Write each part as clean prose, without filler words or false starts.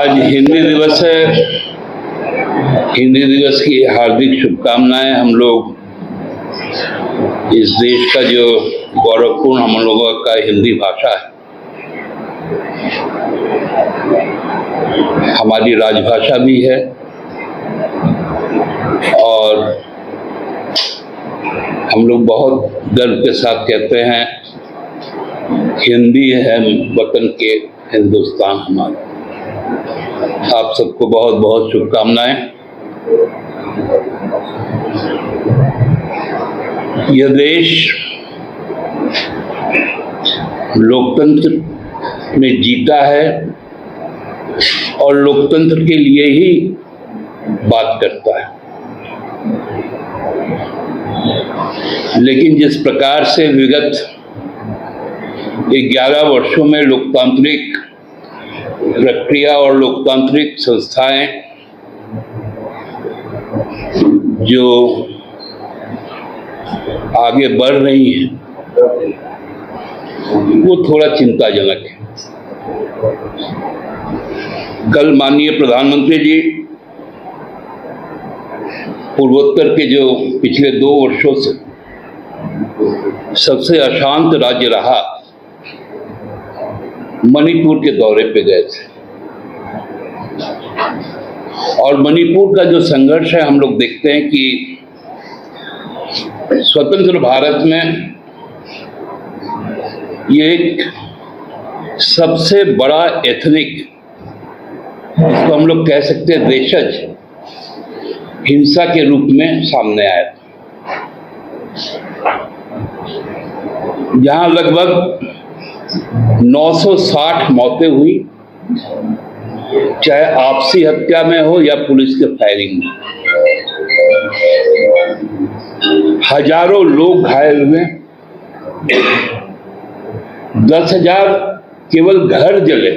आज हिंदी दिवस है। हिंदी दिवस की हार्दिक शुभकामनाएं। हम लोग इस देश का जो गौरवपूर्ण हम लोगों का हिंदी भाषा है, हमारी राजभाषा भी है और हम लोग बहुत गर्व के साथ कहते हैं हिंदी है वतन के हिंदुस्तान हमारा। आप सबको बहुत बहुत शुभकामनाएं। यह देश लोकतंत्र में जीता है और लोकतंत्र के लिए ही बात करता है। लेकिन जिस प्रकार से विगत 11 वर्षों में लोकतांत्रिक प्रक्रिया और लोकतांत्रिक संस्थाएं जो आगे बढ़ रही हैं, वो थोड़ा चिंताजनक है। कल माननीय प्रधानमंत्री जी पूर्वोत्तर के जो पिछले 2 वर्षों से सबसे अशांत राज्य रहा, मणिपुर के दौरे पे गए थे और मणिपुर का जो संघर्ष है, हम लोग देखते हैं कि स्वतंत्र भारत में ये एक सबसे बड़ा एथनिक, इसको हम लोग कह सकते हैं देशज हिंसा के रूप में सामने आया था, जहां लगभग 960 मौतें हुई, चाहे आपसी हत्या में हो या पुलिस के फायरिंग में। हजारों लोग घायल हुए, 10,000 केवल घर जले।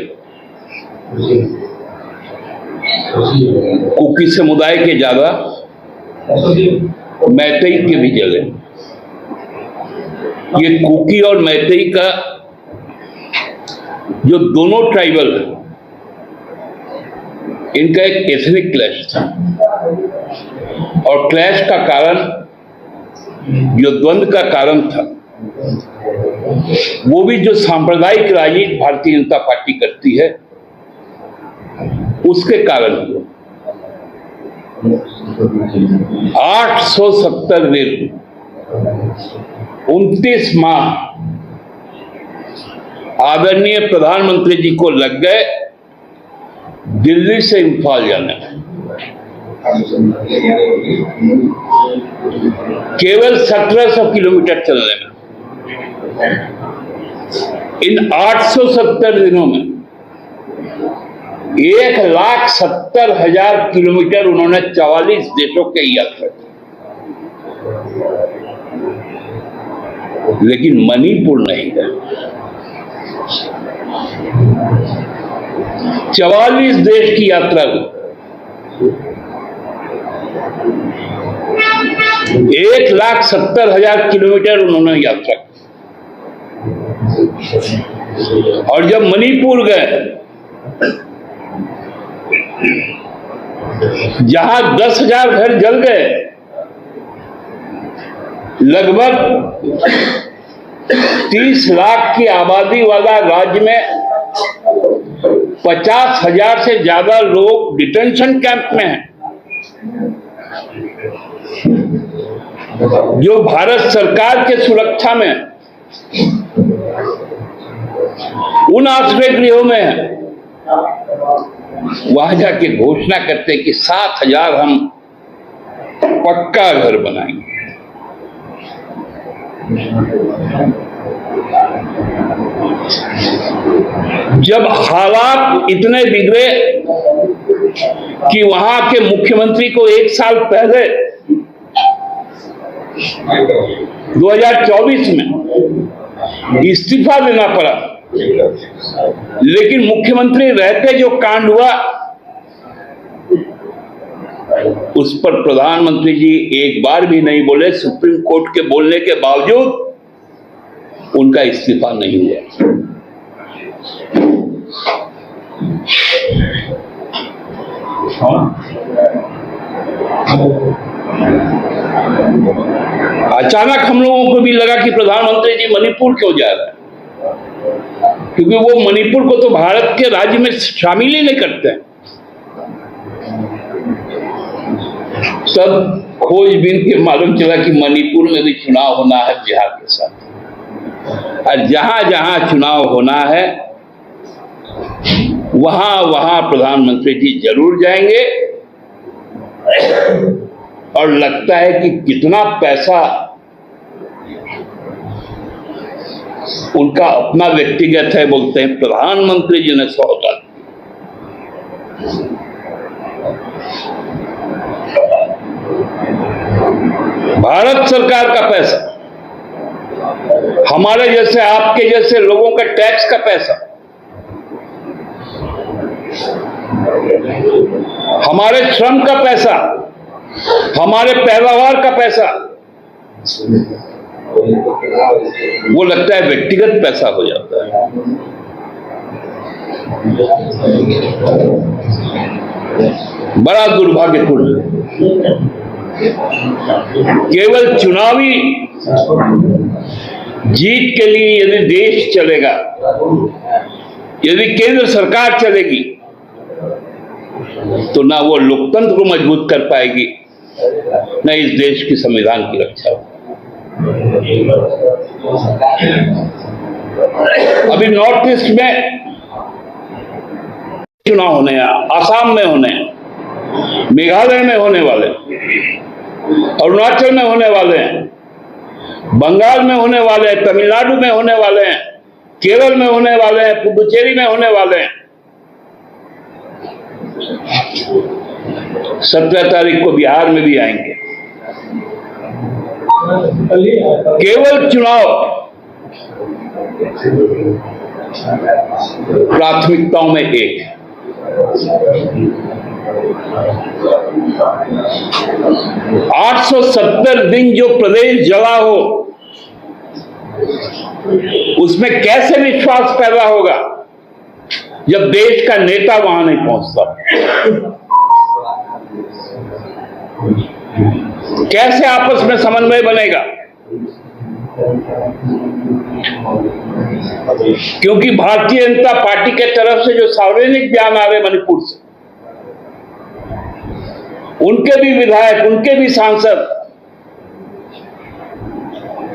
कुकी समुदाय के ज्यादा, मैतेई के भी जले। ये कुकी और मैतेई का जो दोनों ट्राइबल, इनका एक एथनिक क्लैश था और क्लैश का कारण, जो द्वंद्व का कारण था, वो भी जो सांप्रदायिक राजनीति भारतीय जनता पार्टी करती है, उसके कारण 870 दिन 29 माह आदरणीय प्रधानमंत्री जी को लग गए दिल्ली से इम्फाल जाने में। केवल 1700 किलोमीटर चलने में। इन 870 दिनों में 1,70,000 किलोमीटर उन्होंने 44 देशों के यात्रा की। लेकिन मणिपुर नहीं गए। 44 देश की यात्रा हुई, 1,70,000 किलोमीटर उन्होंने यात्रा की। और जब मणिपुर गए, जहां 10,000 घर जल गए, लगभग 30 लाख की आबादी वाला राज्य में 50,000 से ज्यादा लोग डिटेंशन कैंप में हैं। जो भारत सरकार के सुरक्षा में उन आश्रय गृहों में है, वहां जाके घोषणा करते कि 7,000 हम पक्का घर बनाएंगे। जब हालात इतने बिगड़े कि वहां के मुख्यमंत्री को 1 साल पहले 2024 में इस्तीफा देना पड़ा, लेकिन मुख्यमंत्री रहते जो कांड हुआ, उस पर प्रधानमंत्री जी एक बार भी नहीं बोले। सुप्रीम कोर्ट के बोलने के बावजूद उनका इस्तीफा नहीं हुआ। अचानक हम लोगों को भी लगा कि प्रधानमंत्री जी मणिपुर क्यों जा रहे हैं, क्योंकि वो मणिपुर को तो भारत के राज्य में शामिल ही नहीं करते हैं। तब खोजबीन के मालूम चला कि मणिपुर में भी चुनाव होना है बिहार के साथ, और जहां जहां चुनाव होना है वहां वहां प्रधानमंत्री जी जरूर जाएंगे। और लगता है कि कितना पैसा उनका अपना व्यक्तिगत है, बोलते हैं प्रधानमंत्री जी ने सौदा दिया। भारत सरकार का पैसा, हमारे जैसे आपके जैसे लोगों का टैक्स का पैसा, हमारे श्रम का पैसा, हमारे पैदावार का पैसा, वो लगता है व्यक्तिगत पैसा हो जाता है। बड़ा दुर्भाग्यपूर्ण। केवल चुनावी जीत के लिए यदि देश चलेगा, यदि केंद्र सरकार चलेगी, तो ना वो लोकतंत्र को मजबूत कर पाएगी, न इस देश की संविधान की रक्षा। अभी नॉर्थ ईस्ट में चुनाव होने हैं, आसाम में होने हैं, मेघालय में होने वाले, अरुणाचल में होने वाले हैं, बंगाल में होने वाले हैं, तमिलनाडु में होने वाले हैं, केरल में होने वाले हैं, पुडुचेरी में होने वाले हैं। 17 तारीख को बिहार में भी आएंगे। केवल चुनाव प्राथमिकताओं में एक है। 870 दिन जो प्रदेश जला हो, उसमें कैसे विश्वास पैदा होगा जब देश का नेता वहां नहीं पहुंचता? कैसे आपस में समन्वय बनेगा? क्योंकि भारतीय जनता पार्टी के तरफ से जो सार्वजनिक बयान आ रहे मणिपुर से, उनके भी विधायक, उनके भी सांसद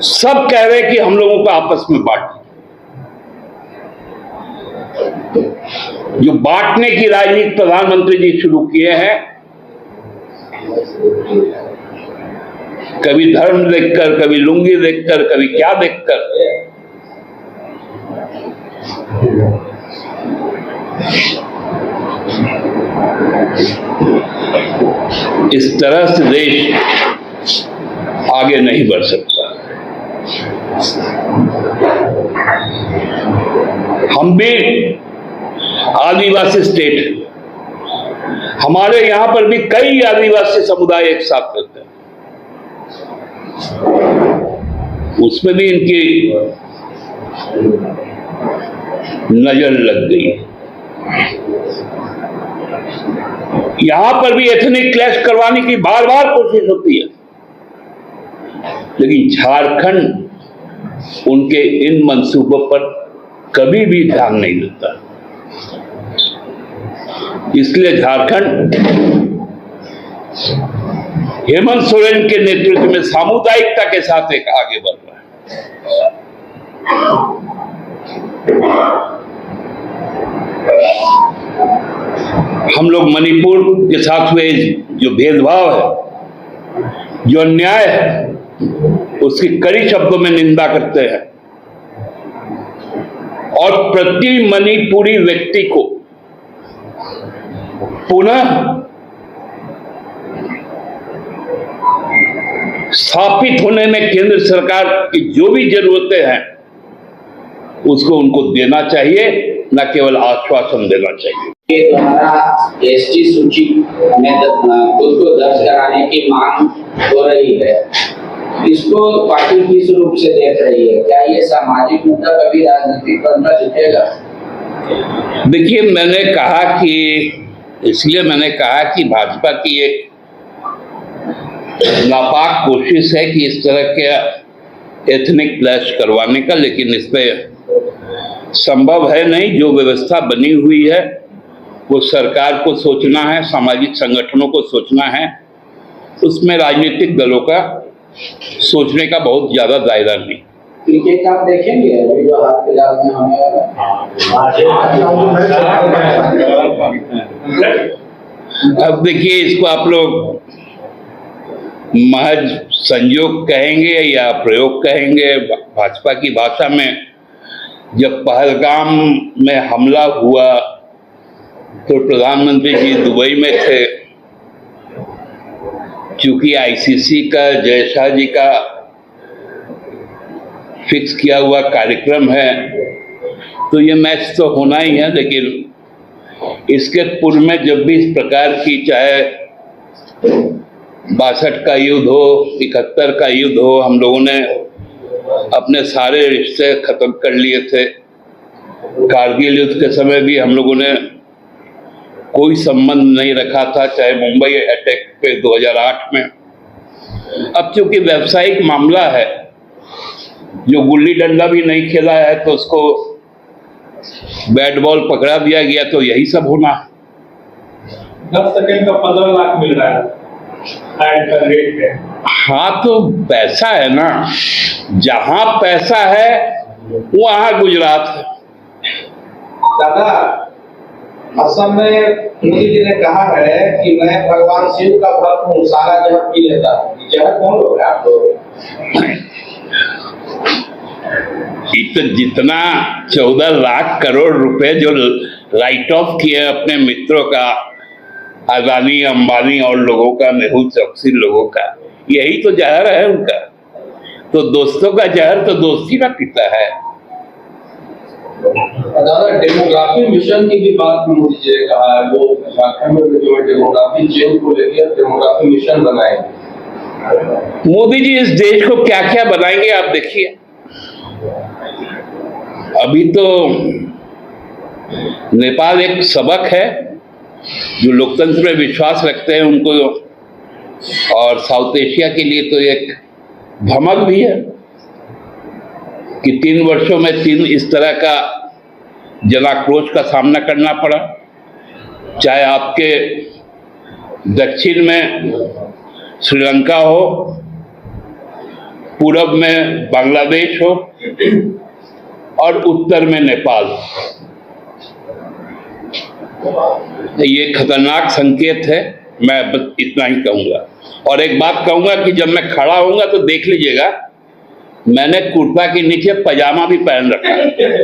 सब कह रहे कि हम लोगों को आपस में बांट, जो बांटने की राजनीति प्रधानमंत्री जी शुरू किए हैं, कभी धर्म देखकर, कभी लुंगी देखकर, कभी क्या देखकर, इस तरह से देश आगे नहीं बढ़ सकता। हम भी आदिवासी स्टेट हैं, हमारे यहां पर भी कई आदिवासी समुदाय एक साथ रहते हैं, उसमें भी इनकी नजर लग गई। यहां पर भी एथनिक क्लैश करवाने की बार बार कोशिश होती है, लेकिन झारखंड उनके इन मंसूबों पर कभी भी ध्यान नहीं देता। इसलिए झारखंड हेमंत सोरेन के नेतृत्व में सामुदायिकता के साथ एक आगे बढ़ रहा है। हम लोग मणिपुर के साथ हुए जो भेदभाव है, जो अन्याय है, उसकी कड़ी शब्दों में निंदा करते हैं और प्रति मणिपुरी व्यक्ति को पुनः स्थापित होने में केंद्र सरकार की जो भी जरूरतें हैं उसको उनको देना चाहिए, न केवल आश्वासन देना चाहिए। के द्वारा एसटी सूची में खुद को दर्ज कराने की मांग हो रही है, इसको पार्टी किस रूप से देख रही है? क्या ये सामाजिक मुद्दा कभी राजनीतिक पंथा दिखेगा? देखिए, मैंने कहा कि इसलिए मैंने कहा कि भाजपा की एक नापाक कोशिश है कि इस तरह के एथनिक क्लैश करवाने का, लेकिन इस पे संभव है नहीं। जो व्यवस्था बनी हुई है वो सरकार को सोचना है, सामाजिक संगठनों को सोचना है, उसमें राजनीतिक दलों का सोचने का बहुत ज्यादा दायरा नहीं। क्रिकेट आप देखेंगे अभी जो हाथ फिलहाल में होने वाला है? अब देखिए, इसको आप लोग महज संयोग कहेंगे या प्रयोग कहेंगे। भाजपा की भाषा में जब पहलगाम में हमला हुआ तो प्रधानमंत्री जी दुबई में थे। चूंकि आईसीसी का जय शाह जी का फिक्स किया हुआ कार्यक्रम है तो ये मैच तो होना ही है, लेकिन इसके पूर्व में जब भी इस प्रकार की, चाहे 62 का युद्ध हो, 71 का युद्ध हो, हम लोगों ने अपने सारे रिश्ते खत्म कर लिए थे। कारगिल युद्ध के समय भी हम लोगों ने कोई संबंध नहीं रखा था, चाहे मुंबई अटैक पे 2008 में। अब चूंकि व्यावसायिक मामला है, जो गुल्ली डंडा भी नहीं खेला है तो उसको बैट बॉल पकड़ा दिया गया, तो यही सब होना है। 10 सेकंड का 15 लाख मिल रहा है ऐड का रेट पे। हाँ, तो पैसा है ना, जहां पैसा है वहां गुजरात है। दादा, असम में मोदी जी ने कहा है कि मैं भगवान शिव का भक्त हूँ, सारा जहर पी लेता हूँ। जहर कौन लोग है आप लोग? जितना 14 लाख करोड़ रुपए जो राइट ऑफ किए अपने मित्रों का, अदानी, अंबानी और लोगों का, मेहुल चौकसी लोगों का, यही तो जहर है उनका। तो दोस्तों का जहर तो दोस्ती का पीता है। दादा, डेमोग्राफी मिशन की भी बात मोदी जी ने कहा है। वो झारखंड में जो डेमोग्राफी चेंज को लेकर डेमोग्राफी मिशन बनाएंगे। मोदी जी इस देश को क्या क्या बनाएंगे आप देखिए। अभी तो नेपाल एक सबक है, जो लोकतंत्र में विश्वास रखते हैं उनको, और साउथ एशिया के लिए तो एक भमक भी है कि 3 वर्षों में 3 इस तरह का जनाक्रोश का सामना करना पड़ा। चाहे आपके दक्षिण में श्रीलंका हो, पूरब में बांग्लादेश हो और उत्तर में नेपाल। ये खतरनाक संकेत है, मैं बस इतना ही कहूंगा। और एक बात कहूंगा कि जब मैं खड़ा होऊंगा तो देख लीजिएगा, मैंने कुर्ता के नीचे पजामा भी पहन रखा है।